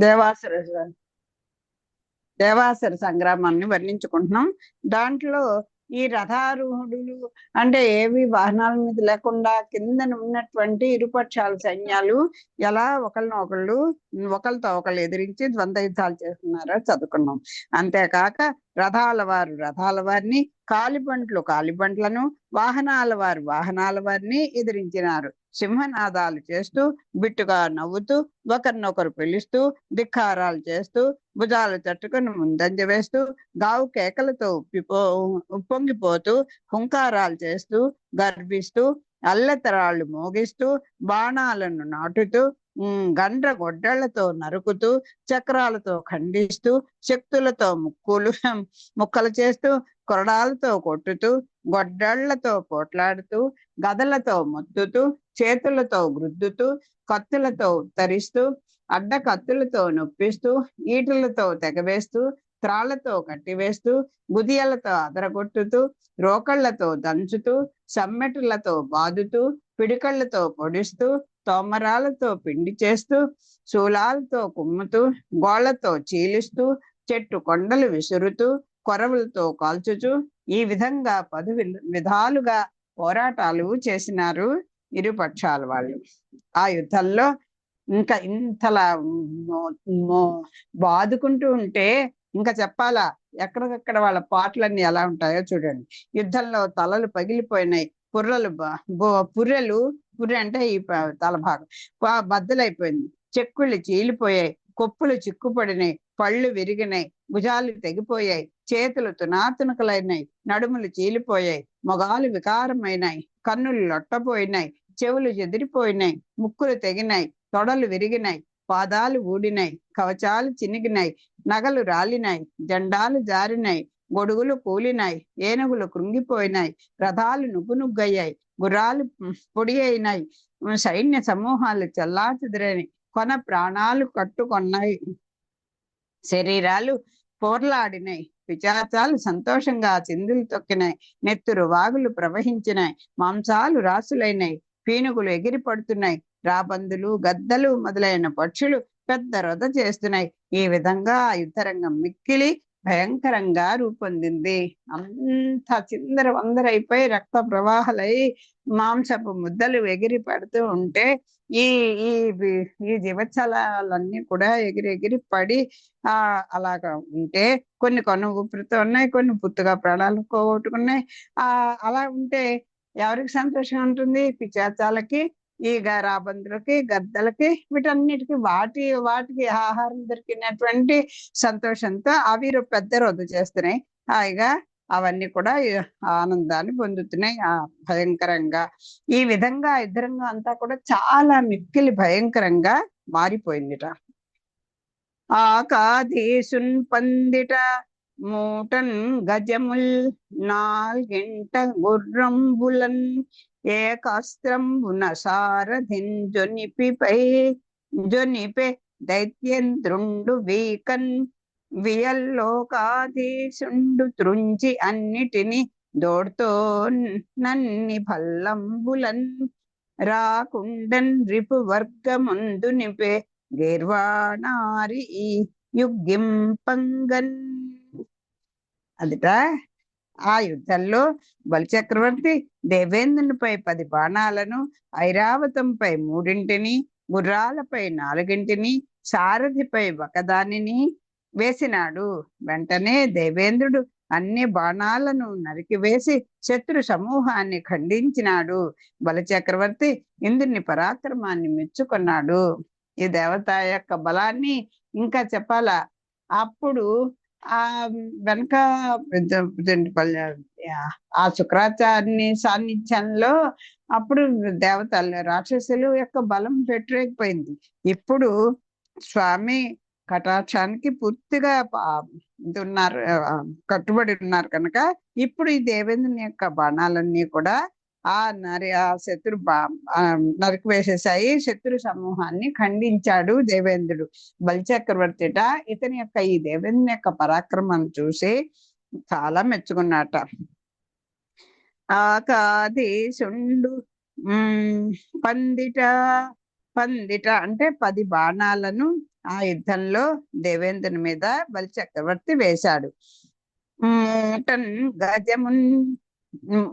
దేవాసుర దేవాసుర సంగ్రామాన్ని వర్ణించుకుంటున్నాం. దాంట్లో ఈ రథారూఢులు అంటే ఏవి వాహనాల మీద లేకుండా కిందన ఉన్నటువంటి ఇరుపక్షాల సైన్యాలు ఎలా ఒకరితో ఒకళ్ళు ఎదిరించి ద్వంద్వ యుద్ధాలు చేస్తున్నారో చదువుకున్నాం. అంతేకాక రథాల వారిని, కాలిబంట్లను, వాహనాల వారిని ఎదిరించినారు. సింహనాదాలు చేస్తూ, బిట్టుగా నవ్వుతూ, ఒకరినొకరు పిలుస్తూ, ధిక్కారాలు చేస్తూ, భుజాలు తట్టుకుని ముందంజ వేస్తూ, గావు కేకలతో ఉప్పొంగిపోతూ, హుంకారాలు చేస్తూ, గర్విస్తూ, అల్లెతరాళ్ళు మోగిస్తూ, బాణాలను నాటుతూ, గండ్ర గొడ్డళ్లతో నరుకుతూ, చక్రాలతో ఖండిస్తూ, శక్తులతో ముక్కలు చేస్తూ, కొరడాలతో కొట్టుతూ, గొడ్డళ్లతో పోట్లాడుతూ, గదలతో మొత్తుతూ, చేతులతో గుద్దుతూ, కత్తులతో ఉత్తరిస్తూ, అడ్డ కత్తులతో నొప్పిస్తూ, ఈటలతో తెగవేస్తూ, త్రాళ్లతో కట్టివేస్తూ, గుదియలతో అదరగొట్టుతూ, రోకళ్లతో దంచుతూ, సమ్మెటలతో బాదుతూ, పిడికళ్లతో పొడిస్తూ, తోమరాలతో పిండి చేస్తూ, శూలాలతో కుమ్ముతూ, గోళ్లతో చీలిస్తూ, చెట్టు కొండలు విసురుతూ, కొరవులతో కాల్చుచూ, ఈ విధంగా 10 విధాలుగా పోరాటాలు చేసినారు ఇరుపక్షాల వాళ్ళు. ఆ యుద్ధంలో ఇంకా ఇంతలా బాదుకుంటూ ఉంటే ఇంకా చెప్పాలా, ఎక్కడికక్కడ వాళ్ళ పాటలన్నీ ఎలా ఉంటాయో చూడండి. యుద్ధంలో తలలు పగిలిపోయినాయి, పుర్రె అంటే ఈ తల భాగం బద్దలైపోయింది, చెక్కుళ్ళు చీలిపోయాయి, కొప్పులు చిక్కుపడినాయి, పళ్ళు విరిగినాయి, భుజాలు తెగిపోయాయి, చేతులు తునాతునకలైనాయి, నడుములు చీలిపోయాయి, మొగాలు వికారమైనాయి, కన్నులు లొట్టపోయినాయి, చెవులు చెదిరిపోయినాయి, ముక్కులు తెగినాయి, తొడలు విరిగినాయి, పాదాలు ఊడినాయి, కవచాలు చినిగినాయి, నగలు రాలినాయి, జెండాలు జారినాయి, గొడుగులు కూలినాయి, ఏనుగులు కృంగిపోయినాయి, రథాలు నుగ్గునుగ్గయ్యాయి, గుర్రాలు పొడి అయినాయి, సైన్య సమూహాలు చెల్లాచెదిరాయి, కొన ప్రాణాలు కట్టుకొన్నాయి, శరీరాలు పోర్లాడినాయి, పిచాచాలు సంతోషంగా చిందులు తొక్కినాయి, నెత్తురు వాగులు ప్రవహించినాయి, మాంసాలు రాసులైనాయి, పీనుగులు ఎగిరి పడుతున్నాయి, రాబందులు, గద్దలు మొదలైన పక్షులు పెద్ద రొద చేస్తున్నాయి. ఈ విధంగా యుద్ధరంగం మిక్కిలి భయంకరంగా రూపొందింది. అంత చిందర వందరైపోయి రక్త ప్రవాహాలై మాంసపు ముద్దలు ఎగిరి పడుతూ ఉంటే ఈ ఈ ఈ జీవచలాలన్నీ కూడా ఎగిరి పడి అలాగా ఉంటే కొన్ని ఊపిరితో ఉన్నాయి, కొన్ని పుత్తుగా ప్రాణాలు పోగొట్టుకున్నాయి. అలా ఉంటే ఎవరికి సంతోషం ఉంటుంది? పిచాచాలకి, ఈ రాబందులకి, గద్దలకి, వీటన్నిటికి వాటికి ఆహారం దొరికినటువంటి సంతోషంతో అవి పెద్ద రొద్దు చేస్తున్నాయి. హాయిగా అవన్నీ కూడా ఆనందాన్ని పొందుతున్నాయి భయంకరంగా. ఈ విధంగా యుద్ధరంగం అంతా కూడా చాలా మిక్కిలి భయంకరంగా మారిపోయిందిట. ఆకాదేశున్ పందిట మూటన్ గజముల్ నాల్గింట గుర్రంబులన్ ఏకాస్త్రంబున సారథిన్ జొనిపే దైత్యేంద్రుండు వీకన్ వియల్లోకాధీశుండు త్రుంచి అన్నిటిని దోడ్తో నన్ని భల్లంబులన్ రాకుండన్ రిపు వర్గముందు నిపే గీర్వాణారి యుగ్గింపంగన్. అదిట ఆ యుద్ధంలో బలిచక్రవర్తి దేవేంద్రునిపై 10 బాణాలను, ఐరావతంపై 3, గుర్రాలపై 4, సారథిపై 1 వేసినాడు. వెంటనే దేవేంద్రుడు అన్ని బాణాలను నరికివేసి శత్రు సమూహాన్ని ఖండించినాడు. బలిచక్రవర్తి ఇంద్రుని పరాక్రమాన్ని మెచ్చుకున్నాడు. ఈ దేవత యొక్క బలాన్ని ఇంకా చెప్పాలా. అప్పుడు వెనక ఆ శుక్రాచార్యుని సాన్నిధ్యంలో అప్పుడు దేవతలు, రాక్షసులు యొక్క బలం పెట్టలేకపోయింది. ఇప్పుడు స్వామి కటాక్షానికి పూర్తిగా కట్టుబడి ఉన్నారు కనుక ఇప్పుడు ఈ దేవేంద్రుని యొక్క బాణాలన్నీ కూడా ఆ శత్రు నరికి వేసేసాయి. శత్రు సమూహాన్ని ఖండించాడు దేవేంద్రుడు. బలిచక్రవర్తిట ఇతని యొక్క ఈ దేవేంద్రుని యొక్క పరాక్రమాన్ని చూసి చాలా మెచ్చుకున్నట. ఆకాదేశుండు పందిట అంటే 10 బాణాలను ఆ యుద్ధంలో దేవేంద్రుని మీద బలి చక్రవర్తి వేశాడు. మూటన్ గజమున్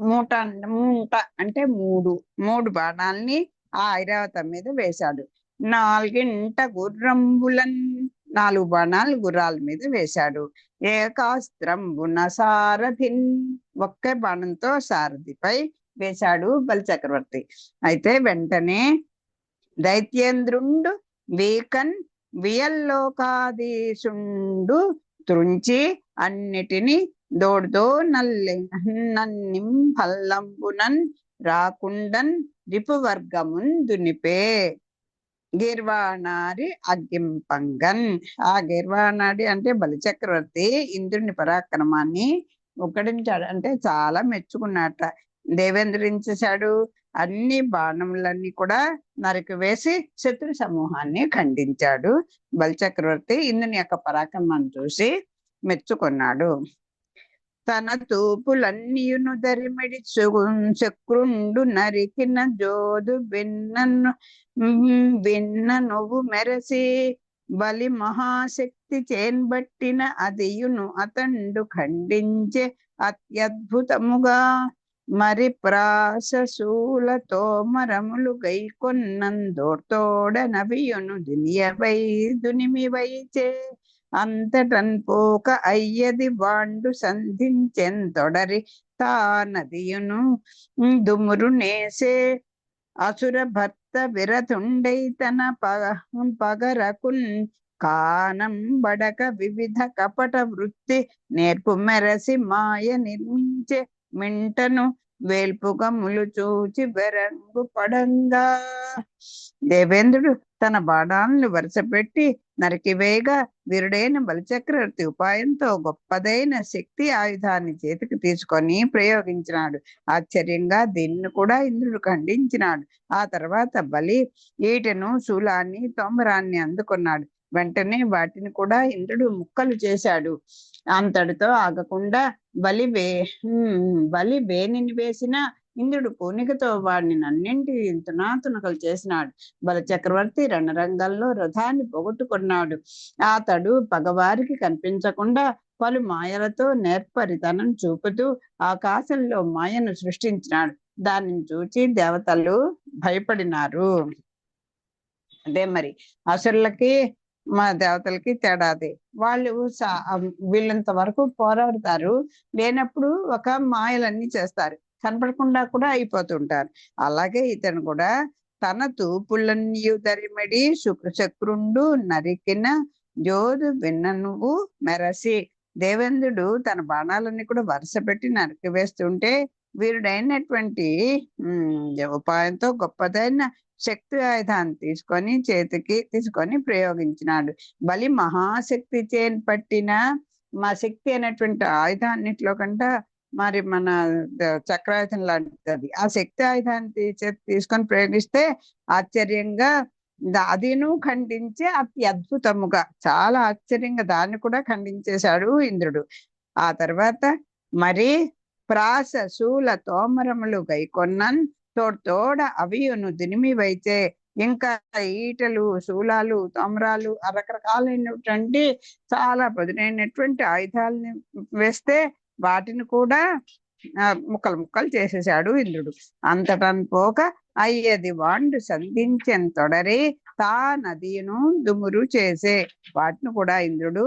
మూట మూట అంటే మూడు బాణాల్ని ఆ ఐరావతం మీద వేశాడు. నాలుగింట గుర్రంబులన్ 4 బాణాలు గుర్రాల మీద వేశాడు. ఏకాస్త్రంబున సారథిన్ ఒక్క బాణంతో సారథిపై వేశాడు బలిచక్రవర్తి. అయితే వెంటనే దైత్యేంద్రుండు వీకన్ వియల్లోకాదీశుండు త్రుంచి అన్నిటిని దోడ్దో నన్నిం పల్లంబునన్ రాకుండన్ రిపువర్గమున్ దునిపే గిర్వాణారి అగ్గింపంగన్. ఆ గిర్వాణాడి అంటే బలిచక్రవర్తి ఇంద్రుని పరాక్రమాన్ని ఉక్కడించాడు, అంటే చాలా మెచ్చుకున్నట్ట. దేవేంద్రించేశాడు. అన్ని బాణములన్నీ కూడా నరికివేసి శత్రు సమూహాన్ని ఖండించాడు. బలిచక్రవర్తి ఇంద్రుని యొక్క పరాక్రమాన్ని చూసి మెచ్చుకున్నాడు. తన తూపులన్నీయును దరిమిడి చక్రుండు నరికిన జోదు విన్న నువ్వు మెరసి బలి మహాశక్తి చేన్బట్టిన అదియును అతండు ఖండించే అత్యద్భుతముగా మరి ప్రాసశూలతో మరములు గైకొన్నందోర్తోడ నవియును దునియవై దునిమివైచే అంతటన్ పోక అయ్యది వాండు సంధించెంతొడరి తానదియును దుమురు నేసే అసుర భర్త విరతుండై తన పగరకున్ కానం బడక వివిధ కపట వృత్తి నేర్పు మెరసి మాయ నిర్మించే మింటను వేల్పుగములు చూచి బెరంగు పడంగా. దేవేంద్రుడు తన బాణాలను వరుసపెట్టి నరికివేగా వీరుడైన బలిచక్రవర్తి ఉపాయంతో గొప్పదైన శక్తి ఆయుధాన్ని చేతికి తీసుకొని ప్రయోగించినాడు. ఆశ్చర్యంగా దీన్ని కూడా ఇంద్రుడు ఖండించినాడు. ఆ తర్వాత బలి ఈటెను శూలాన్ని తోమరాన్ని అందుకున్నాడు. వెంటనే వాటిని కూడా ఇంద్రుడు ముక్కలు చేశాడు. అంతటితో ఆగకుండా బలి వేణిని వేసిన ఇంద్రుడు పూనికతో వాడిని నన్నింటి తునాతునకలు చేసినాడు. బల చక్రవర్తి రణరంగంలో రథాన్ని పోగొట్టుకున్నాడు. అతడు పగవారికి కనిపించకుండా పలు మాయలతో నేర్పరితనం చూపుతూ ఆకాశంలో మాయను సృష్టించినాడు. దానిని చూచి దేవతలు భయపడినారు. అదే మరి అసురులకి మా దేవతలకి తేడాది. వాళ్ళు వీళ్ళంత వరకు పోరాడతారు, లేనప్పుడు ఒక మాయలన్నీ చేస్తారు, కనపడకుండా కూడా అయిపోతుంటారు. అలాగే ఇతను కూడా తన తూపులన్నీ దరిమిడి శుక్రుండు నరికిన జోదు విన్ననువు మెరసి. దేవేంద్రుడు తన బాణాలన్నీ కూడా వరుస పెట్టి నరికి వేస్తుంటే వీరుడైనటువంటి ఉపాయంతో గొప్పదైన శక్తి ఆయుధాన్ని తీసుకొని ప్రయోగించినాడు. బలి మహాశక్తి పట్టిన మా శక్తి అయినటువంటి ఆయుధాన్నిట్లో కంటే మరి మన చక్రాయుధం లాంటిది. ఆ శక్తి ఆయుధాన్ని తీసుకొని ప్రయోగిస్తే ఆశ్చర్యంగా అదిను ఖండించి అతి అద్భుతముగా చాలా ఆశ్చర్యంగా దాన్ని కూడా ఖండించేశాడు ఇంద్రుడు. ఆ తర్వాత మరి ప్రాస శూల తోమరములు గైకొన్నన్ తోడ అవియును దునిమివైతే. ఇంకా ఈటలు శూలాలు తోమరాలు రకరకాలైనటువంటి చాలా పదునైనటువంటి ఆయుధాలని వేస్తే వాటిని కూడా ముక్కలు చేసేసాడు ఇంద్రుడు. అంతటన్ పోక అయ్యది వాండు సంధించెంతొడరి తా నదియును దుమురు చేసే. వాటిని కూడా ఇంద్రుడు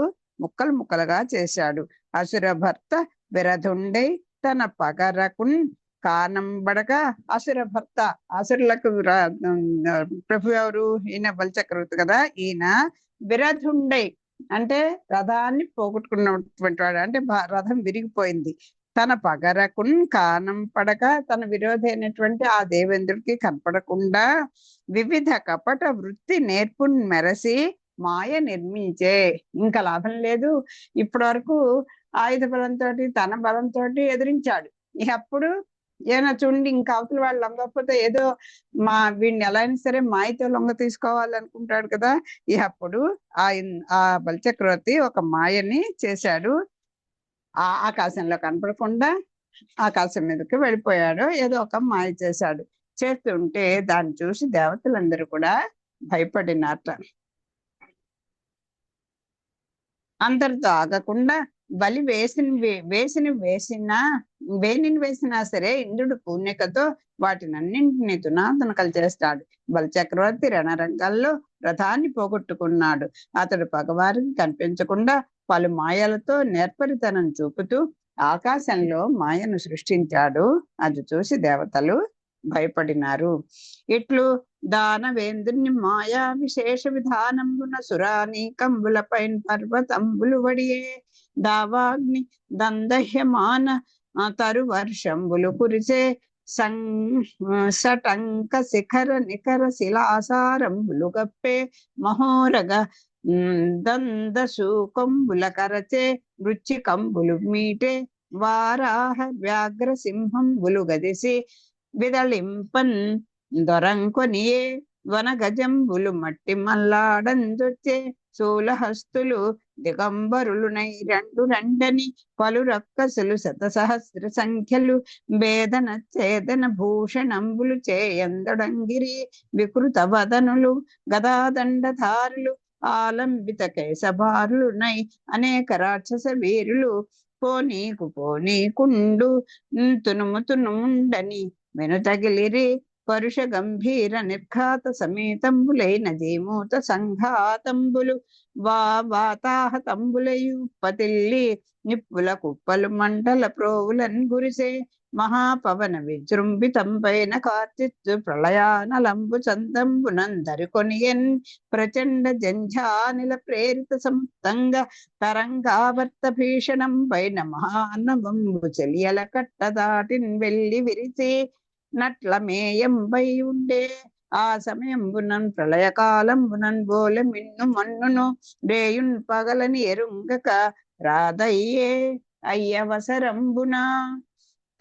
ముక్కలుగా చేశాడు. అసుర భర్త విరధుండై తన పగరకున్ కానంబడక. అసుర భర్త అసురులకు ప్రభు ఎవరు? ఈయన బలిచక్రవర్తి కదా. ఈయన విరధుండై అంటే రథాన్ని పోగొట్టుకున్నటువంటి వాడు, అంటే రథం విరిగిపోయింది. తన పగరకున్ కానం పడక తన విరోధి అయినటువంటి ఆ దేవేంద్రుడికి కనపడకుండా వివిధ కపట వృత్తి నేర్పున్ మెరసి మాయ నిర్మించే. ఇంకా లాభం లేదు, ఇప్పటి వరకు ఆయుధ బలంతో తన బలంతో ఎదిరించాడు. అప్పుడు ఏమైనా చూడండి, ఇంకా అవతల వాళ్ళు లొంగకపోతే ఏదో వీడిని ఎలా అయినా సరే మాయతో లొంగ తీసుకోవాలనుకుంటాడు కదా. అప్పుడు ఆ బలిచక్రవర్తి ఒక మాయని చేశాడు. ఆ ఆకాశంలో కనపడకుండా ఆకాశం మీదకి వెళ్ళిపోయాడు. ఏదో ఒక మాయ చేశాడు. చేస్తుంటే దాన్ని చూసి దేవతలందరూ కూడా భయపడినట్ట. అంతటితో ఆగకుండా బలి వేనిని వేసినా సరే ఇంద్రుడు పూర్ణికతో వాటినన్నింటినీ తునాతునకలు చేస్తాడు. బలి చక్రవర్తి రణరంగాల్లో రథాన్ని పోగొట్టుకున్నాడు. అతడు పగవారికి కనిపించకుండా పలు మాయలతో నేర్పరితనం చూపుతూ ఆకాశంలో మాయను సృష్టించాడు. అది చూసి దేవతలు భయపడినారు. ఇట్లు దానవేంద్రుని మాయా విశేష విధానంబున సురానీకంబులపైన పర్వతంబులు వడియే దావాగ్ని దందహ్యమాన తరు వర్షంబులు కురిసే సటంక శిఖర నికర శిలాసారంబులు గప్పే మహోరగ దందశూకంబుల కరచే వృచ్చికంబులు మీటే వారాహ వ్యాఘ్ర సింహంబులు గదిసి విదళింపన్ దొరంకొనియే వనగజంబులు మట్టి మల్లాడందొచ్చే శూలహస్తులు దిగంబరులునై రెండని పలు రక్కసులు శతసహస్ర సంఖ్యలు వేదన ఛేదన భూషణంబులు చేయందడంగిరి వికృత వదనులు గదాదండధారులు ఆలంబిత కేశభారులునై అనేక రాక్షస వీరులు పోనీకుండు తునుముండని వెనుతగిలిరి పరుష గంభీర నిర్ఘాత సమేతంబులైన జీమూత సంఘాతంబులు వాతాహతంబులయు పతిల్లి నిప్పుల కుప్పలు మండల ప్రోవులన్ గురిసే మహాపవన విజృంభితంపైన కార్చిత్తు ప్రళయానలంబు చందంబునందరికొనియన్ ప్రచండ జంఝానిల ప్రేరిత సముత్తంగ తరంగావర్త భీషణం పైన మహానవంబు చెలియల కట్ట దాటిన్ వెళ్ళి విరిసి నట్ల మేయంబై ఉండే ఆ సమయంబునన్ ప్రళయకాలంబునన్ బోలె మిన్ను మన్నును రేయున్ పగలని ఎరుంగక రాదయ్యే అయ్యవసరంబునా.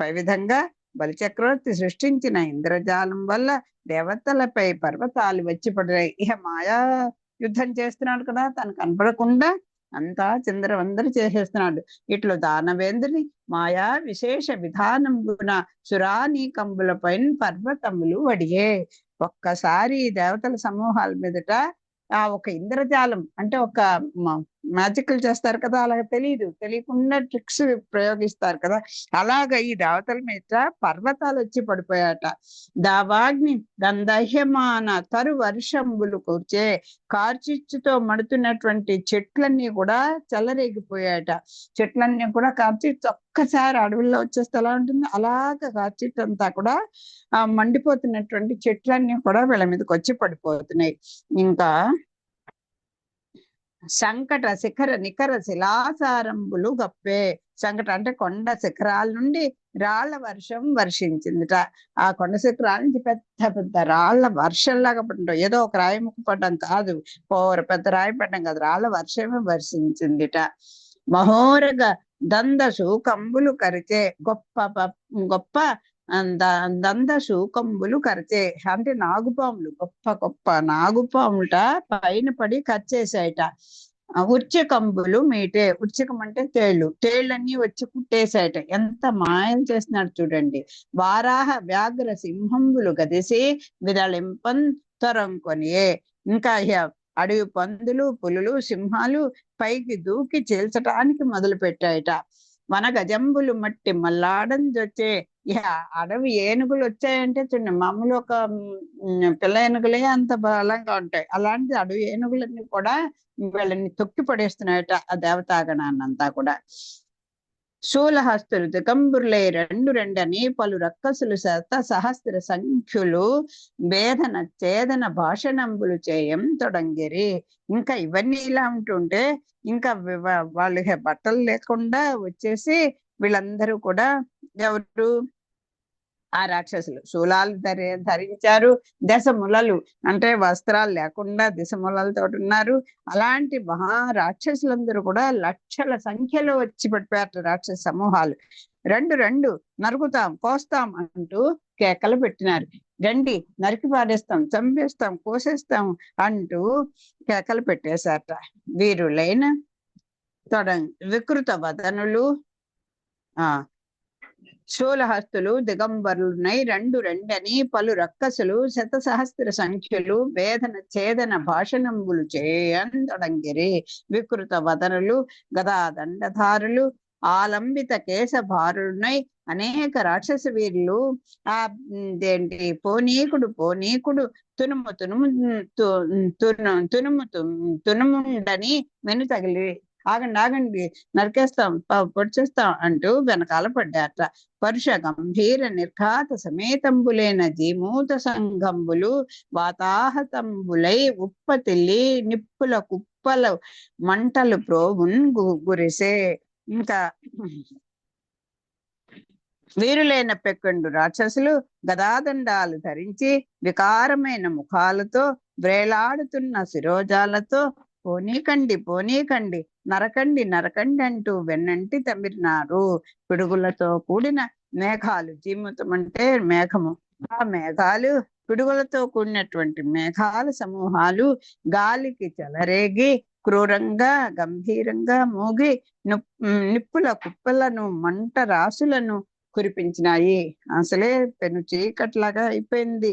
పై విధంగా బలిచక్రవర్తి సృష్టించిన ఇంద్రజాలం వల్ల దేవతలపై పర్వతాలు వచ్చి పడినాయి. ఇక మాయా యుద్ధం చేస్తున్నాడు కదా, తను కనపడకుండా అంతా చిందరవందరు చేసేస్తున్నాడు. ఇట్లు దానవేంద్రుని మాయా విశేష విధానంబున సురానీకంబుల పైన పర్వతములు వడియే. ఒక్కసారి దేవతల సమూహాల మీదట ఆ ఒక ఇంద్రజాలం అంటే ఒక మ్యాజిక్లు చేస్తారు కదా, అలాగ తెలియకుండా ట్రిక్స్ ప్రయోగిస్తారు కదా, అలాగ ఈ దేవతల మీద పర్వతాలు వచ్చి పడిపోయాట. దావాగ్ని గంధహ్యమాన తరు వర్షంబులు కూర్చే కార్చిచ్చుతో మడుతున్నటువంటి చెట్లన్నీ కూడా చెలరేగిపోయాట. చెట్లన్నీ కూడా కార్చిచ్చు ఒక్కసారి అడవుల్లో వచ్చేస్తే ఎలా ఉంటుంది, అలాగ కార్చిచ్చు అంతా కూడా ఆ మండిపోతున్నటువంటి చెట్లన్నీ కూడా వీళ్ళ మీదకి వచ్చి పడిపోతున్నాయి. ఇంకా సంకట శిఖర నికర శిలాసారంబులు గప్పే. సంకట అంటే కొండ శిఖరాల నుండి రాళ్ల వర్షం వర్షించిందిట. ఆ కొండ శిఖరాల నుంచి పెద్ద పెద్ద రాళ్ల వర్షంలాగా పడటం, ఏదో ఒక రాయి ముక్క పడడం కాదు, పెద్ద రాయి పడడం కాదు, రాళ్ల వర్షమే వర్షించిందిట. మహోరగ దంద శూకంబులు కరిచే గొప్ప దంద శూకంబులు కరిచే అంటే నాగుపాములు, గొప్ప గొప్ప నాగుపాములట పైన పడి కరిచేసాయట. ఉర్చకంబులు మీటే, ఉర్చకం అంటే తేళ్ళన్నీ వచ్చి కుట్టేశాయట. ఎంత మాయం చేస్తున్నాడు చూడండి. వారాహ వ్యాఘ్ర సింహంబులు గదిసి విదళింపన్ తొరంకొనియే. ఇంకా అడవి పందులు పులులు సింహాలు పైకి దూకి చీల్చటానికి మొదలు పెట్టాయట. వనగజంబులు మట్టి మల్లాడం వచ్చే. ఇక అడవి ఏనుగులు వచ్చాయంటే చూడండి, మామూలు ఒక పిల్ల ఏనుగులే అంత బలంగా ఉంటాయి, అలాంటి అడవి ఏనుగులన్నీ కూడా వీళ్ళని తొక్కి పడేస్తున్నాయట ఆ దేవతాగణాన్నంతా కూడా. శూలహస్తులు దిగంబురులై రెండని పలు రక్కసులు సహస్ర సంఖ్యులు వేదన ఛేదన భాషణంబులు చేయం తొడంగిరి. ఇంకా ఇవన్నీ ఇలా ఉంటుంటే ఇంకా వాళ్ళు బట్టలు లేకుండా వచ్చేసి వీళ్ళందరూ కూడా ఎవరు ఆ రాక్షసులు శూలాలు ధరించారు. దశములలు అంటే వస్త్రాలు లేకుండా దిశములలతో ఉన్నారు. అలాంటి మహా రాక్షసులందరూ కూడా లక్షల సంఖ్యలో వచ్చి పడిపోయారు రాక్షస సమూహాలు. రెండు నరుకుతాం కోస్తాం అంటూ కేకలు పెట్టినారు. రండి నరికి పాడేస్తాం, చంపేస్తాం, కోసేస్తాం అంటూ కేకలు పెట్టేశారట. వీరులైన వికృత వదనులు శూలహస్తులు దిగంబరులునై రెండు రెండని పలు రక్కసులు శతసహస్ర సంఖ్యలు వేదన ఛేదన భాషణంబులు చేయందొడంగిరి. వికృత వదనులు గదాదండధారులు ఆలంబిత కేశభారులునై అనేక రాక్షస వీరులు ఆ పోనీకుడు తునుము తునుము తునుముండని మెను తగిలి ఆగండి నరికేస్తాం పొడిచేస్తాం అంటూ వెనకాల పడ్డాట. పరుష గంభీర నిర్ఘాత సమేతంబులైన జీమూత సంఘంబులు వాతాహతంబులై ఉప్పతిల్లి నిప్పుల కుప్పల మంటలు ప్రోవున్ గురిసే. ఇంకా వీరులైన పెక్కండు రాక్షసులు గదాదండాలు ధరించి వికారమైన ముఖాలతో వ్రేలాడుతున్న శిరోజాలతో పోనీకండి నరకండి అంటూ వెన్నంటి తమిరినారు. పిడుగులతో కూడిన మేఘాలు, జీముతం అంటే మేఘము, ఆ మేఘాలు పిడుగులతో కూడినటువంటి మేఘాల సమూహాలు గాలికి చెలరేగి క్రూరంగా గంభీరంగా మోగి నిప్పుల కుప్పలను మంట రాసులను కురిపించినాయి. అసలే పెను చీకట్లాగా అయిపోయింది.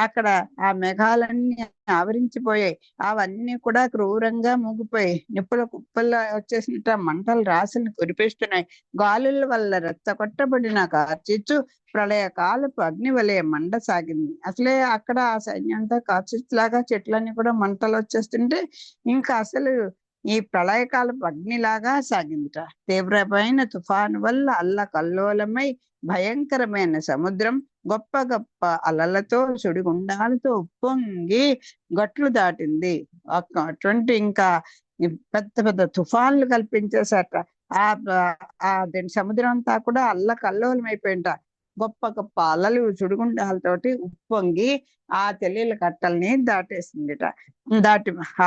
అక్కడ ఆ మేఘాలన్నీ ఆవరించిపోయాయి. అవన్నీ కూడా క్రూరంగా మూగిపోయాయి. నిప్పుల కుప్పల్లో వచ్చేసినట్టు మంటలు రాసులను కురిపిస్తున్నాయి. గాలుల వల్ల రెచ్చగొట్టబడిన కార్చిచ్చు ప్రళయకాలపు అగ్ని వలె మండ సాగింది. అసలే అక్కడ ఆ సైన్యం అంతా కార్చిచ్చులాగా చెట్లన్నీ కూడా మంటలు వచ్చేస్తుంటే ఇంకా అసలు ఈ ప్రళయకాలపు అగ్నిలాగా సాగిందిట. తీవ్రమైన తుఫాను వల్ల అల్ల కల్లోలమై భయంకరమైన సముద్రం గొప్ప గొప్ప అలలతో సుడిగుండాలతో ఉప్పొంగి గట్లు దాటింది. అటువంటి ఇంకా పెద్ద పెద్ద తుఫాన్లు కల్పించేసట. ఆ సముద్రం అంతా కూడా అల్ల కల్లోలం అయిపోయింట. గొప్ప గొప్ప అలలు సుడిగుండాలతోటి ఉప్పొంగి ఆ తెలియల కట్టల్ని దాటేసిందిట.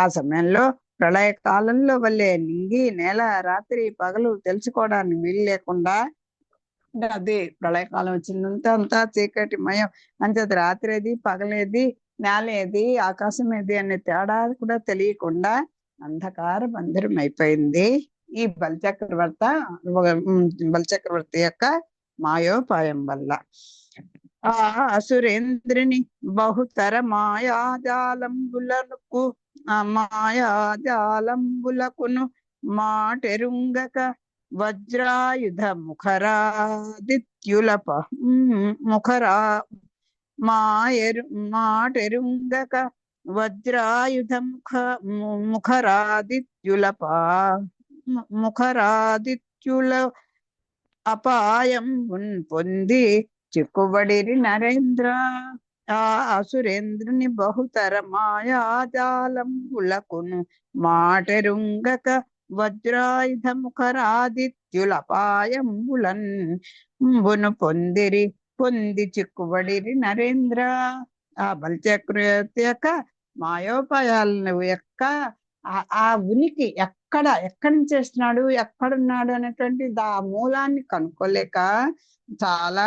ఆ సమయంలో ప్రళయ కాలంలో వల్లే నింగి నేల రాత్రి పగలు తెలుసుకోవడానికి వీలు లేకుండా అది ప్రళయకాలం వచ్చిందంటే అంతా చీకటి మయం. అంచేది రాత్రి ఏది పగలేది నేల ఏది ఆకాశం ఏది అనే తేడా కూడా తెలియకుండా అంధకార బంధరం అయిపోయింది. ఈ బలిచక్రవర్తి యొక్క మాయోపాయం వల్ల. ఆ అసురేంద్రుని బహుతర మాయాజాలంబులకును మాటెరుంగక వజ్రాయుధ మాటెరుంగక వజ్రాయుధ ముఖరాదిత్యుల అపాయం పొంది చిక్కుబడిరి నరేంద్ర. ఆ అసురేంద్రుని బహుతర మాయాజాలంబులకును మాటెరుంగక వజ్రాయుధ ముఖరాదిత్యులపాయంబులను పొంది చిక్కుబడిరి నరేంద్ర. ఆ బలిచక్రవర్తి యొక్క మాయోపాయాలను యొక్క ఆ ఉనికి ఎక్కడి నుంచి చేస్తున్నాడు, ఎక్కడున్నాడు అనేటువంటి ఆ మూలాన్ని కనుక్కోలేక చాలా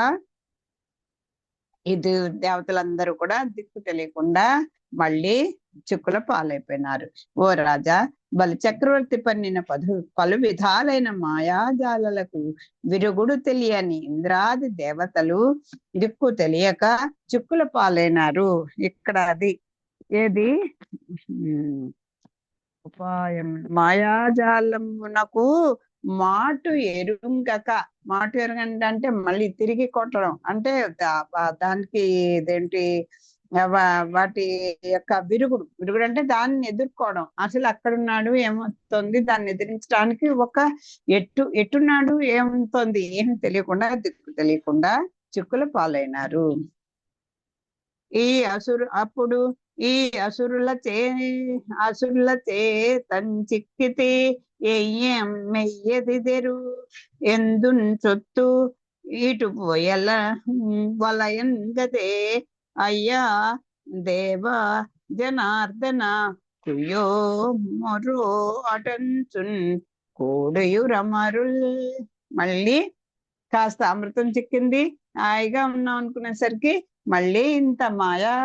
ఇది దేవతలందరూ కూడా దిక్కు తెలియకుండా మళ్ళీ చిక్కుల పాలైపోయినారు. ఓ రాజా, బలిచక్రవర్తి పన్నిన పలు విధాలైన మాయాజాలకు విరుగుడు తెలియని ఇంద్రాది దేవతలు దిక్కు తెలియక చిక్కుల పాలైనారు. ఇక్కడ అది ఏది ఉపాయం మాయాజాలమునకు మాటు ఎరుగండి అంటే మళ్ళీ తిరిగి కొట్టడం అంటే దానికి ఇదేంటి వాటి యొక్క విరుగుడు అంటే దాన్ని ఎదుర్కోవడం. అసలు అక్కడున్నాడు ఏమవుతుంది దాన్ని ఎదిరించడానికి ఒక ఎట్టున్నాడు ఏమవుతుంది ఏం తెలియకుండా దిక్కు తెలియకుండా చిక్కుల పాలైనారు. అప్పుడు ఈ అసురుల చే తంచిక్కితే మెయ్యదిదెరు ఎందున్ చొత్తు ఇటు పోయల వలయంగదే అయ్యా దేవా జనార్దన కుయో మొరో అటంచున్ కోడయురమరుల్. మళ్ళీ కాస్త అమృతం చిక్కింది, హాయిగా ఉన్నాం అనుకునేసరికి మళ్ళీ ఇంత మాయా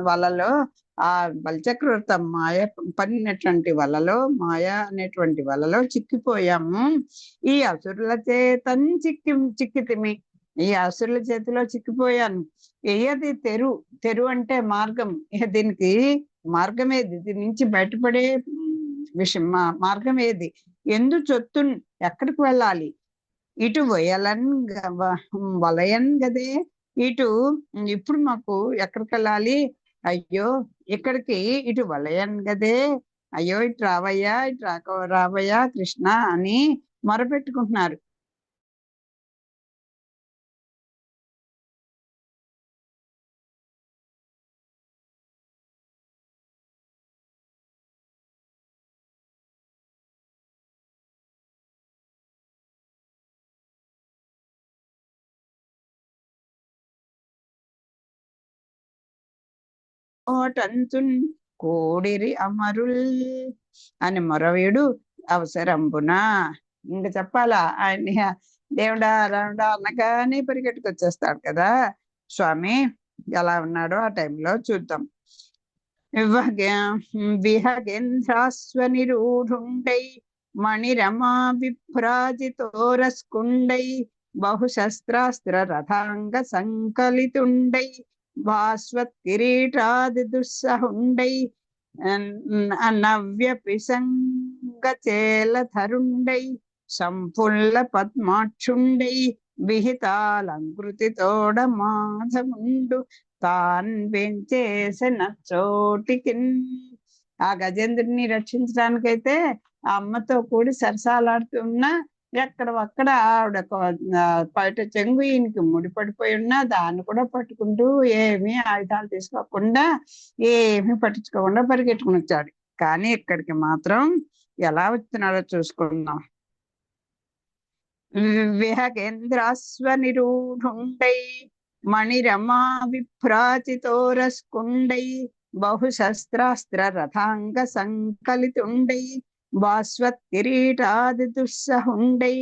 వలలో ఆ బలిచక్రవర్తి మాయ పడినటువంటి వలలో మాయా అనేటువంటి వలలో చిక్కిపోయాము. ఈ అసురుల చేతని చిక్కితిమి ఈ అసురుల చేతిలో చిక్కిపోయాను. ఏది తెరు, తెరు అంటే మార్గం. ఇక దీనికి మార్గం ఏది, దీని నుంచి బయటపడే విషయం మార్గం ఏది, ఎందు చొత్తున్ ఎక్కడికి వెళ్ళాలి, ఇటు వయలన్ వలయన్ గదే, ఇటు ఇప్పుడు మాకు ఎక్కడికి వెళ్ళాలి, అయ్యో ఇక్కడికి ఇటు వలయన్ గదే, అయ్యో ఇటు రావయ్యా, ఇటు రావయ్యా కృష్ణ అని మొరపెట్టుకుంటున్నారు. ఓటంతున్ కోడిరి అమరుల్ అని మొరవీడు అవసరంబునా. ఇంక చెప్పాలా ఆయన, దేవుడా రాముడా అనగానే పరిగెట్టుకొచ్చేస్తాడు కదా స్వామి. ఎలా ఉన్నాడో ఆ టైంలో చూద్దాం. విహగేంద్రాస్వనిరూఢుండై మణిరమా విభ్రాజితోరస్కుండై బహుశస్త్రాస్త్ర రథాంగ సంకలితుండై భాస్వత్ కిరీటాది దుస్సహుండై నవ్యపిసంగచేలధరుండై సంపుల్ల పద్మాక్షుండై విహితాలంకృతితోడ మాధవుండు తాన్ వెంచేసిన చోటికి. ఆ గజేంద్రుడిని రక్షించడానికైతే ఆ అమ్మతో కూడి సరసాలాడుతున్నా ఎక్కడ ఆవిడ బయట చెంగు ఈయనకి ముడిపడిపోయి ఉన్నా దాన్ని కూడా పట్టుకుంటూ ఏమీ ఆయుధాలు తీసుకోకుండా ఏమీ పట్టించుకోకుండా పరిగెట్టుకుని వచ్చాడు. కానీ ఇక్కడికి మాత్రం ఎలా వచ్చినాడో చూసుకున్నాం. విహగేంద్రాస్వనిరూఢుండై మణిరమా విభ్రాజితోరస్కుండై బహుశస్త్రాస్త్ర రథాంగ సంకలితుండై భాస్వత్ కిరీటాది దుస్సహుండై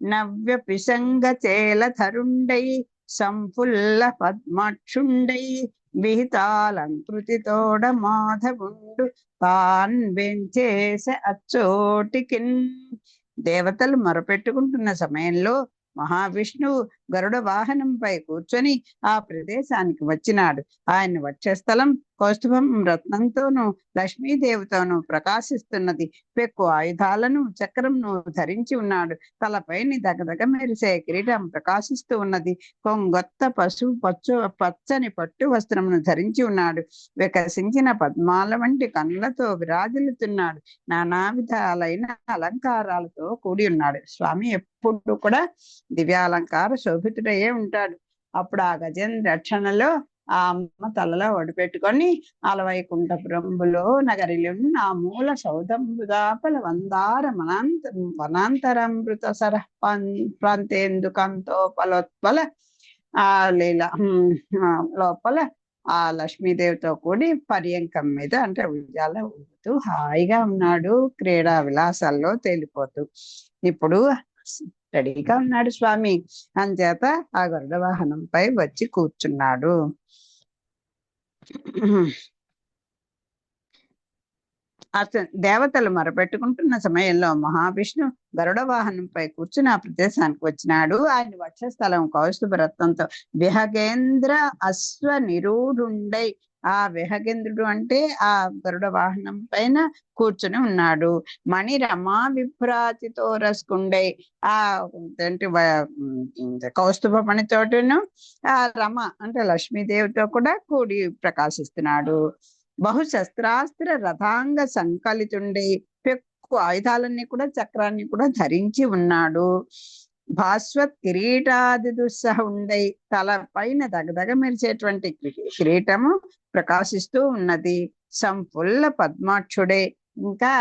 నవ్యపిసంగచేలధరుండై సంపుల్ల పద్మాక్షుండై విహితాలంకృతితోడ మాధవుండు తాన్ వెంచేస అచ్చోటికిన్. దేవతలు మొరపెట్టుకుంటున్న సమయంలో మహావిష్ణువు గరుడ వాహనంపై కూర్చొని ఆ ప్రదేశానికి వచ్చినాడు. ఆయన వక్షస్థలం కౌస్తుభం రత్నంతోనూ లక్ష్మీదేవితోనూ ప్రకాశిస్తున్నది. పెక్కు ఆయుధాలను చక్రంను ధరించి ఉన్నాడు. తలపైని దగదగ మెరిసే కిరీటం ప్రకాశిస్తూ ఉన్నది. కొంగొత్త పచ్చని పట్టు వస్త్రమును ధరించి ఉన్నాడు. వికసించిన పద్మాల వంటి కన్నులతో విరాజిల్లుతున్నాడు. నానా విధాలైన అలంకారాలతో కూడి ఉన్నాడు. స్వామి ఎప్పుడు కూడా దివ్యాలంకార శోభితుడయ్యే ఉంటాడు. అప్పుడు ఆ గజేంద్ర రక్షణలో ఆ అమ్మ తలలో ఒడిపెట్టుకొని అలవైకుంఠపురంబులో నగరిలున్న ఆ మూల సౌధంబుదాపల వందార వనాంతరామృత సరః ప్రాంతేందుకంతో పలోత్పల ఆ లీల లోపల ఆ లక్ష్మీదేవితో కూడి పర్యంకం మీద అంటే ఉయ్యాల ఊగుతూ హాయిగా ఉన్నాడు, క్రీడా విలాసాల్లో తేలిపోతూ. ఇప్పుడు రెడీగా ఉన్నాడు స్వామి. అంచేత ఆ గరుడ వాహనంపై వచ్చి కూర్చున్నాడు. దేవతలు మొరపెట్టుకుంటున్న సమయంలో మహావిష్ణు గరుడ వాహనంపై కూర్చుని ఆ ప్రదేశానికి వచ్చినాడు. ఆయన వక్షస్థలం కౌస్తుభ రత్నంతో విహగేంద్ర అశ్వ నిరూఢుండై, ఆ విహగేంద్రుడు అంటే ఆ గరుడ వాహనం పైన కూర్చుని ఉన్నాడు. మణి రమా విభ్రాతితో రసుకుండై, ఆ ఏంటి కౌస్తుభ మణితోటను ఆ రమ అంటే లక్ష్మీదేవితో కూడా కూడి ప్రకాశిస్తున్నాడు. బహుశస్త్రాస్త్ర రథాంగ సంకలితుండే, పెక్కు ఆయుధాలన్నీ కూడా చక్రాన్ని కూడా ధరించి ఉన్నాడు. భాస్వత్ కిరీటాది దుస్సహ ఉండై, తల పైన దగదగ మెరిచేటువంటి కిరీటము ప్రకాశిస్తూ ఉన్నది. సంపుల్ల పద్మాక్షుడే, ఇంకా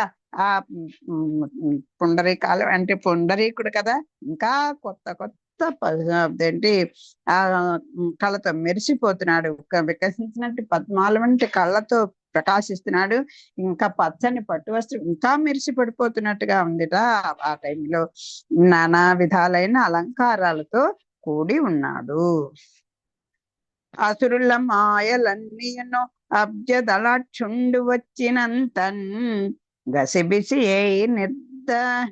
ఆ పుండరీకాలు అంటే పుండరీకుడు కదా, ఇంకా కొత్త కొత్త ఏంటి ఆ కళ్ళతో మెరిసిపోతున్నాడు. వికసించినట్టు పద్మాల వంటి కళ్ళతో ప్రకాశిస్తున్నాడు. ఇంకా పచ్చని పట్టు వస్త్రం ఇంకా మెరిసి పడిపోతున్నట్టుగా ఉందిట. ఆ టైంలో నానా విధాలైన అలంకారాలతో కూడి ఉన్నాడు. అసురుల మాయలన్నీను అబ్జదళాక్షుండు వచ్చినంతన్ గసిబిసి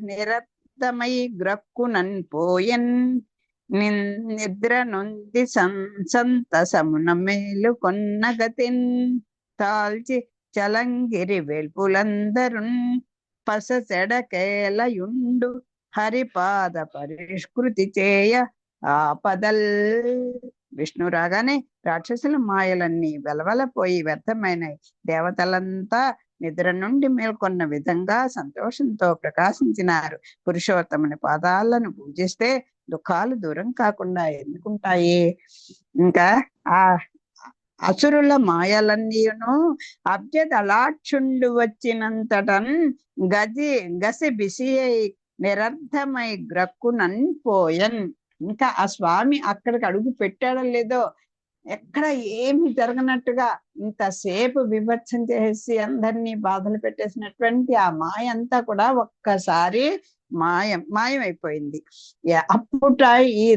నిరర్ధమై గ్రక్కునన్ పోయన్ నిద్ర నొంది సంతసమున మేలు కొన్న గతిన్ తాల్చి చలంగిరి వెల్పులందరున్ పససెడకేలయుండు హరిపాద పరిష్కృతి చేయ ఆపదల్. విష్ణు రాగానే రాక్షసుల మాయలన్నీ వెలవలపోయి వ్యర్థమైనాయి. దేవతలంతా నిద్ర నుండి మేల్కొన్న విధంగా సంతోషంతో ప్రకాశించినారు. పురుషోత్తముని పాదాలను పూజిస్తే దుఃఖాలు దూరం కాకుండా ఎందుకుంటాయి? ఇంకా ఆ అసురుల మాయలన్నీను అబ్జదలాక్షుండు వచ్చినంతటన్ గసి బిసి నిరర్ధమై గ్రక్కునన్ పోయన్. ఇంకా ఆ స్వామి అక్కడికి అడుగు పెట్టాడో లేదో, ఎక్కడ ఏమి జరగనట్టుగా ఇంతసేపు విభత్సం చేసి అందరినీ బాధలు పెట్టేసినటువంటి ఆ మాయ అంతా కూడా ఒక్కసారి మాయమైపోయింది. అప్పుట ఈ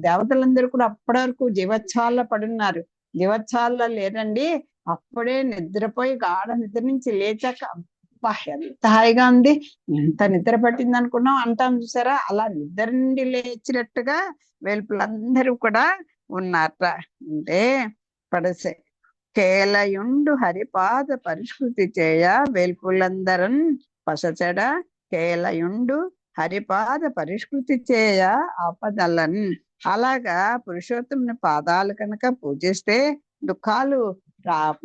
దేవతలందరూ కూడా అప్పటి వరకు జీవచ్ఛాల పడున్నారు. జీవచ్ఛాల లేదండి, అప్పుడే నిద్రపోయి గాఢ నిద్ర నుంచి లేచాక అబ్బా ఎంత హాయిగా ఉంది, ఎంత నిద్ర పట్టింది అనుకున్నాం అంటాం చూసారా, అలా నిద్ర నుండి లేచినట్టుగా వెలుపులందరూ కూడా ఉన్నారట. అంటే పడసే కేలయుండు హరిపాద పరిష్కృతి చేయ వెల్పులందరన్ పసచెడ కేలయుండు హరిపాద పరిష్కృతి చేయ ఆపదలన్. అలాగా పురుషోత్తముని పాదాలు కనుక పూజిస్తే దుఃఖాలు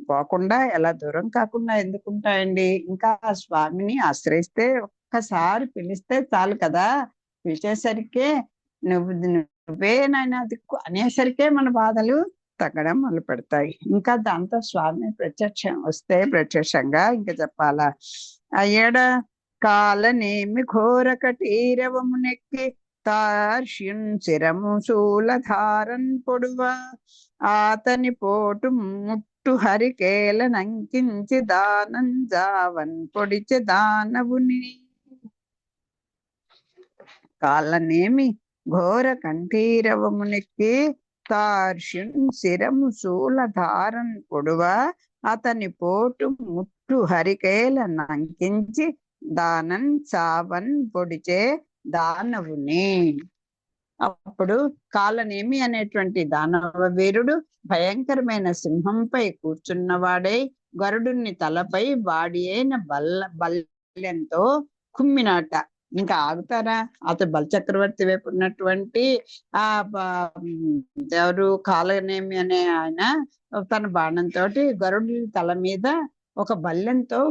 పోకుండా ఎలా దూరం కాకుండా ఎందుకుంటాయండి? ఇంకా ఆ స్వామిని ఆశ్రయిస్తే ఒక్కసారి పిలిస్తే చాలు కదా, పిలిచేసరికే నువ్వే నాయన దిక్కు అనేసరికే మన బాధలు తగ్గడం మొదలు పెడతాయి. ఇంకా దాంతో స్వామి ప్రత్యక్షం వస్తే ప్రత్యక్షంగా ఇంకా చెప్పాలా? అయ్యడ కాలనేమి ఘోర కటీరవమునెక్కి తార్ష్యున్ శిరము శూలధారన్ పొడువ ఆతని పోటు ముట్టు హరికేల నంకించి దానం జావన్ పొడిచె దానవుని. కాలనేమి ఘోర కంఠీరవమునెక్కి తార్ష్యున్ శిరము శూలధారన్ పొడువ అతని పోటు ముట్టు హరికేల నంకించి దానం చావన్ పొడిచే దానవుని. అప్పుడు కాలనేమి అనేటువంటి దానవ వీరుడు భయంకరమైన సింహంపై కూర్చున్నవాడై గరుడుని తలపై వాడి అయిన బల్లెంతో కుమ్మినాట. ఇంకా ఆగుతారా? అతడు బలచక్రవర్తి వైపు ఉన్నటువంటి ఆ ఎవరు కాలనేమి అనే ఆయన తన బాణంతో గరుడి తల మీద ఒక బల్లెంతో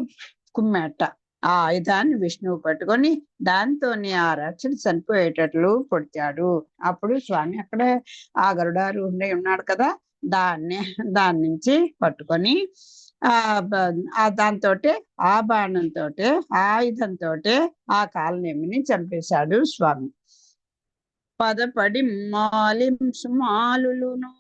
కుమ్మాట. ఆ ఆయుధాన్ని విష్ణువు పట్టుకొని దాంతో ఆ రాక్షసుడు చనిపోయేటట్లు పొడిచాడు. అప్పుడు స్వామి అక్కడే ఆ గరుడారూఢుడై ఉన్నాడు కదా, దాన్ని నుంచి పట్టుకొని దాంతో ఆ బాణంతో ఆయుధంతో ఆ కాలనేమిని చంపేశాడు స్వామి. పదపడి మాలి సుమాలును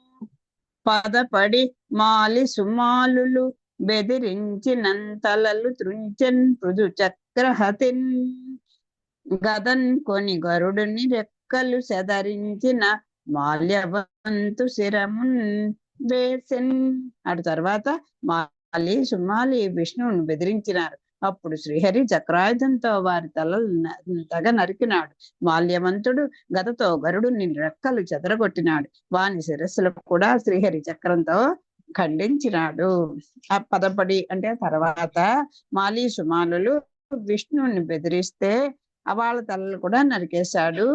పదపడి మాలి సుమాలు బెదిరించినంతలలు త్రుంచెన్ పృథు చక్రహతిన్ గదన్ కొని గరుడుని రెక్కలు సెదరించిన మాల్యవంతు శిరమున్ వేసెన్. అటు తర్వాత మాలి సుమాలి విష్ణువును బెదిరించినారు. అప్పుడు శ్రీహరి చక్రాయుధంతో వారి తలలు తెగ నరికినాడు. మాల్యవంతుడు గదతో గరుడుని రెక్కలు చెదరగొట్టినాడు. వాని శిరస్సులు కూడా శ్రీహరి చక్రంతో ఖండించినాడు. ఆ పదపడి అంటే తర్వాత మాలి సుమాలు విష్ణువుని బెదిరిస్తే వాళ్ళ తలలు కూడా నరికేశాడు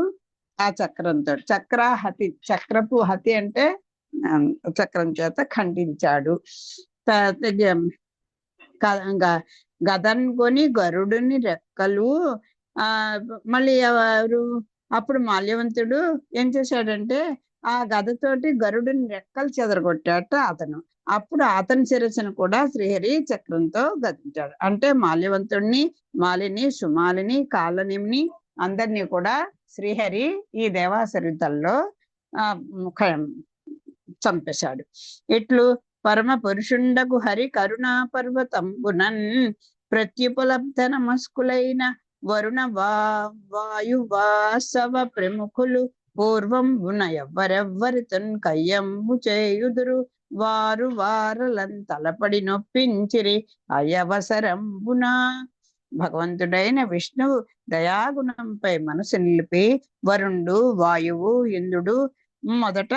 ఆ చక్రంతో. చక్రహతి, చక్రపు హతి అంటే చక్రం చేత ఖండించాడు. గదన్ కొని గరుడుని రెక్కలు మళ్ళీ ఎవరు అప్పుడు మాల్యవంతుడు ఏం చేశాడంటే ఆ గదతోటి గరుడుని రెక్కలు చెదరగొట్టాట అతను. అప్పుడు అతని శిరస్సును కూడా శ్రీహరి చక్రంతో గదించాడు. అంటే మాల్యవంతుడిని, మాలిని, సుమాలిని, కాలనేమిని అందరినీ కూడా శ్రీహరి ఈ దేవాసరితల్లో చంపేశాడు. ఇట్లు పరమ పురుషుండకు హరి కరుణా పర్వతంబునన్ ప్రత్యుపలబ్ధ నమస్కులైన వరుణ వాయువాసవ ప్రముఖులు పూర్వంబున ఎవ్వరెవ్వరితోన్ కయ్యంబు చేయుదురు వారు వారలం తలపడి నొప్పించిరి అయవసరంబున. భగవంతుడైన విష్ణువు దయాగుణంపై మనసు నిలిపి వరుణుడు, వాయువు, ఇంద్రుడు మొదట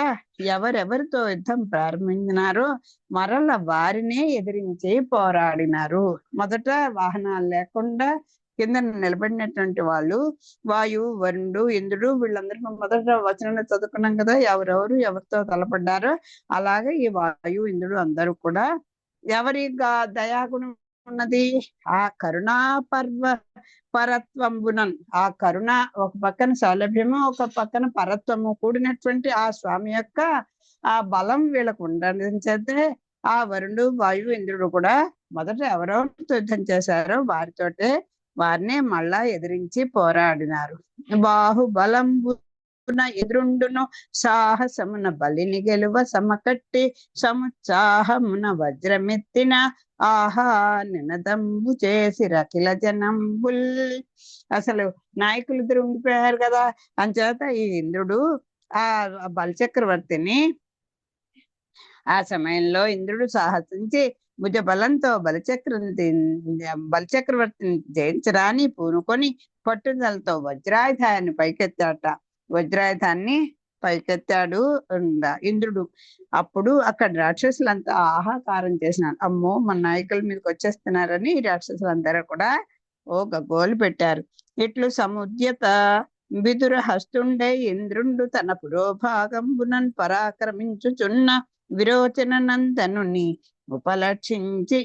ఎవరెవరితో యుద్ధం ప్రారంభించినారో మరల వారినే ఎదిరించి పోరాడినారు. మొదట వాహనాలు లేకుండా కింద నిలబడినటువంటి వాళ్ళు వాయువు, వరుణుడు, ఇంద్రుడు వీళ్ళందరూ మొదట వచనంలో చదువుకున్నాం కదా, ఎవరెవరు ఎవరితో తలపడ్డారో అలాగే ఈ వాయువు, ఇంద్రుడు అందరూ కూడా ఎవరి దయాగుణం ఉన్నది, ఆ కరుణా పరత్వంబునన్, ఆ కరుణ ఒక పక్కన సౌలభ్యము, ఒక పక్కన పరత్వము కూడినటువంటి ఆ స్వామి యొక్క ఆ బలం వీళ్ళకు ఉండడం చేతే ఆ వరుణుడు, వాయువు, ఇంద్రుడు కూడా మొదట ఎవరెవరితో యుద్ధం చేశారో వారితోటే వారిని మళ్ళా ఎదిరించి పోరాడినారు. బాహుబలంబున ఎదురుండును సాహసమున బలిని గెలువ సమకట్టి సముత్సాహమున వజ్రమెత్తిన ఆహా నినదంబు చేసి రకిల జనంబుల్. అసలు నాయకులు ఇద్దరు ఉండిపోయారు కదా, అంచేత ఈ ఇంద్రుడు ఆ బలిచక్రవర్తిని ఆ సమయంలో ఇంద్రుడు సాహసించి భుజ బలంతో బలిచక్రవర్తిని జయించరాని పూనుకొని పట్టుదలతో వజ్రాయుధాన్ని పైకెత్తాట. వజ్రాయుధాన్ని పైకెత్తాడు ఇంద్రుడు. అప్పుడు అక్కడ రాక్షసులంతా ఆహాకారం చేసినారు. అమ్మో మన నాయకుల మీదకి వచ్చేస్తున్నారని రాక్షసులందరూ కూడా ఓ గగ్గోలు పెట్టారు. ఇట్లు సముద్యత విదుర హస్తుండే ఇంద్రుండు తన పురోభాగంబునన్ పరాక్రమించుచున్న విరోచన నందనుని ఉపలక్షించి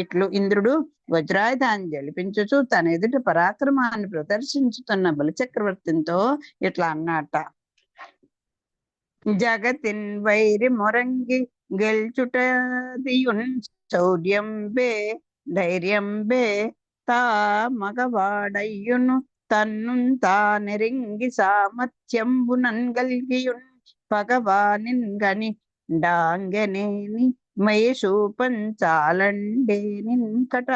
ఇట్లు ఇంద్రుడు వజ్రాయుధాన్ని జలిపించుచు తన ఎదుట పరాక్రమాన్ని ప్రదర్శించుతున్న బలిచక్రవర్తితో ఇట్లా అన్నట. జగతిన్ వైరి మొరంగి గెల్చుటదియున్ శౌర్యంబే ధైర్యంబే తా మగవాడయ్యును తన్ను తానెరింగి సామర్థ్యంబునన్ గల్గియున్ భగవానిన్ గని డాంగనేని మయశూపం చాలండేనిన్ కట.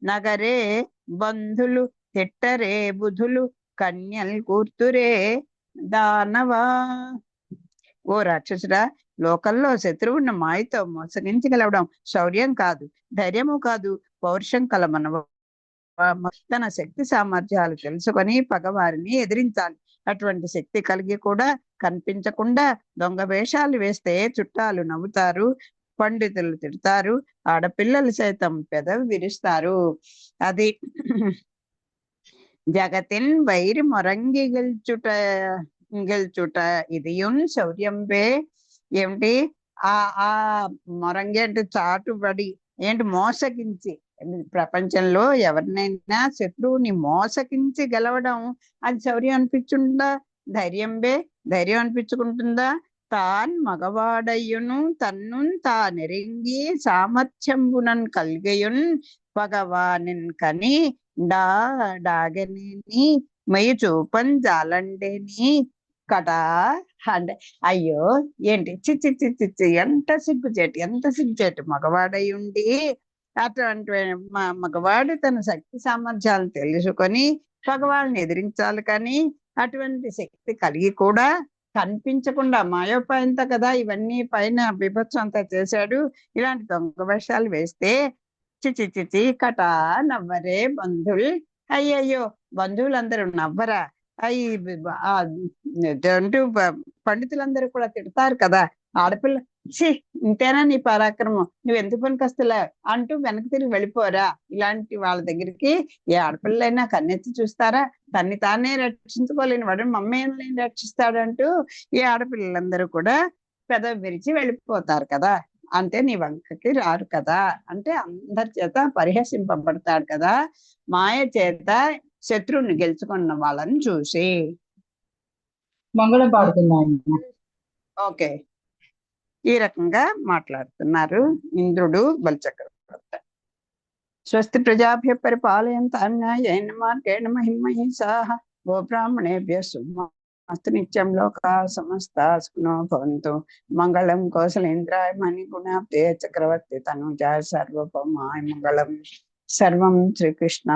నగరే బంధులు తిట్టరే బుధులు కన్యల్ కూర్తురే దానవా. ఓ రాక్షసుడా, లోకంలో శత్రువున్న మాయతో మోసగించగలవడం శౌర్యం కాదు, ధైర్యము కాదు, పౌరుషం కల మనవ తన శక్తి సామర్థ్యాలు తెలుసుకొని పగవారిని ఎదిరించాలి. అటువంటి శక్తి కలిగి కూడా కనిపించకుండా దొంగ వేషాలు వేస్తే చుట్టాలు నవ్వుతారు, పండితులు తిడతారు, ఆడపిల్లలు సైతం పెదవి విరుస్తారు. అది జగతిన్ వైరి మొరంగి గెల్చుట ఇదియున్ శౌర్యంబే. ఏమిటి ఆ మొరంగి అంటే చాటుబడి, ఏంటి మోసగించి. ప్రపంచంలో ఎవరినైనా శత్రువుని మోసగించి గెలవడం అది శౌర్యం అనిపించుందా? ధైర్యం అనిపించుకుంటుందా? తాన్ మగవాడయ్యును తన్ను తానెరింగి సామర్థ్యంబునన్ కల్గయున్ భగవానిన్ కని డాగనేని మయి చూపం జాలండేని కటా. అంటే అయ్యో ఏంటి చిచ్చి చిచ్చి చిచ్చి ఎంత సిగ్గుచేటు మగవాడై ఉండి అటువంటి మగవాడు తన శక్తి సామర్థ్యాలను తెలుసుకొని భగవాన్ని ఎదిరించాలి. కానీ అటువంటి శక్తి కలిగి కూడా కనిపించకుండా మాయోపాయంతో కదా ఇవన్నీ పైన బిభత్సం అంతా చేశాడు. ఇలాంటి దొంగ వేషాలు వేస్తే చిచి కటా నవ్వరే బంధువులు. అయ్యయ్యో బంధువులందరూ నవ్వరా? అంటూ పండితులందరూ కూడా తిడతారు కదా, ఆడపిల్ల ఛీ ఇంతేనా నీ పరాక్రమం, నువ్వు ఎందుకు పనికొస్తలే అంటూ వెనక్కి తిరిగి వెళ్ళిపోరా. ఇలాంటి వాళ్ళ దగ్గరికి ఏ ఆడపిల్లైనా కన్నెత్తి చూస్తారా? తన్ని తానే రక్షించుకోలేని వాడు మమ్మల్ని రక్షిస్తాడంటూ ఈ ఆడపిల్లలందరూ కూడా పెదవి విరిచి వెళ్ళిపోతారు కదా. అంటే నీ వంకకి రారు కదా, అంటే అందరి చేత పరిహసింపబడతాడు కదా. మాయ చేత శత్రువుని గెలుచుకున్న వాళ్ళని చూసి మంగళం పాడుతున్నాను. ఓకే, ఈ రకంగా మాట్లాడుతున్నారు ఇంద్రుడు బలిచక్రవర్తి. స్వస్తి ప్రజాభ్య పరిపాలయంతాం న్యాయేన మార్గేణ మహిమహీసాః గో బ్రాహ్మణేభ్యః శుభమస్తు నిత్యం లోకా సమస్తాః సుఖినో భవంతు. మంగళం కౌసలేంద్రాయ మణిగుణాబ్దే చక్రవర్తి తనూజాయ సార్వభౌమాయ మంగళం. సర్వం శ్రీకృష్ణ.